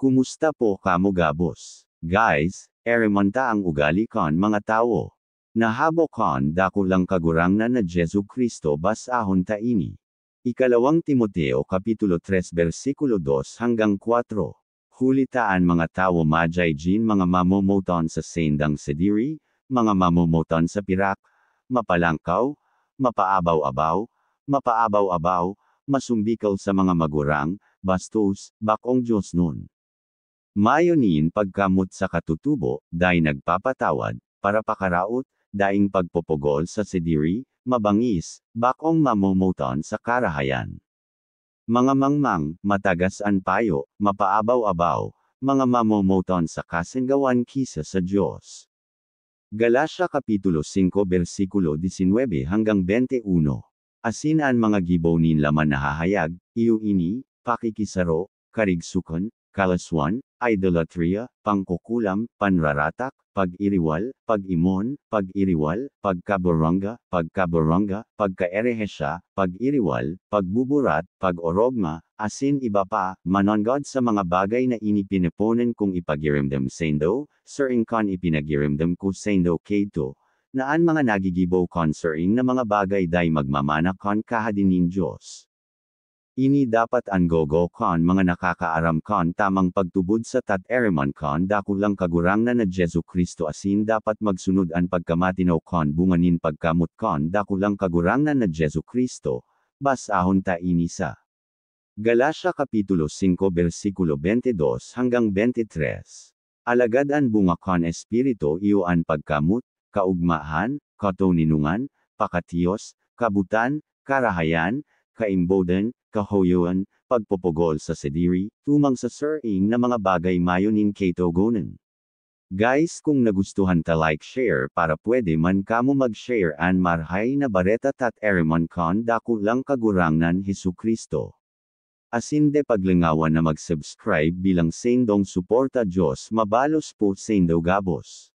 Kumusta po kamo gabos? Guys, eremonta ang ugali kon mga tao. Nahabo kon dako lang kagurangnan na Jesu Kristo bas ahon ta ini. Ikalawang Timoteo Kapitulo 3 versikulo 2 hanggang 4. Hulitaan mga tao majay jin mga mamomoton sa sendang sediri, mga mamomoton sa pirak, mapalangkaw, mapaabaw-abaw, masumbikaw sa mga magurang, bastos, bakong Diyos nun. Mayonin pagkamot sa katutubo, dahi nagpapatawad, para pakaraot, daing pagpopogol sa sediri, mabangis, bakong mamomoton sa karahayan. Mga mangmang, matagas-an payo, mapaabaw-abaw, mga mamomoton sa kasinggawan kisa sa Diyos. Galatia Kapitulo 5 versikulo 19 hanggang 21. Asinan mga gibonin laman nahahayag, iyo ini, pakikisaro, karigsukan, kalaswan, idolatria, pangkukulam, panraratak, pag-iriwal, pag-imon, pag-iriwal, pagkaborongga, pagkaerehesya, pag-iriwal, pagbuburat, pag-orogma, asin iba pa, manonggod sa mga bagay na inipiniponen kung ipagirimdam sendo, sering kon ipinagirimdam ko sendo keto, naan mga nagigibo concerning na mga bagay day magmamana kon kahadinin Diyos. Ini dapat anggogo kon mga nakakaaram kon tamang pagtubod sa tat-ereman kon dakulang kagurangnan na Jesu Kristo asin dapat magsunod an pagkamatinaw kon bunganin pagkamot kon dakulang kagurangnan na Jesu Kristo, bas ahon ta inisa. Galatia Kapitulo 5 versikulo 22 hanggang 23. Alagadan bunga kon espiritu iyo an pagkamot, kaugmahan, katoninungan, pakatiyos, kabutan, karahayan, kaimboden, kahoyoan, pagpopogol sa sediri, tumang sa sering na mga bagay mayonin ketogonen. Guys, kung nagustuhan ta like share para pwede man kamo mag-share an marhay na bareta tat ereman kon dako lang kagurangnan Hesu Kristo. Asinde paglingawan na mag-subscribe bilang sendong suporta Diyos mabalos po sendo gabos.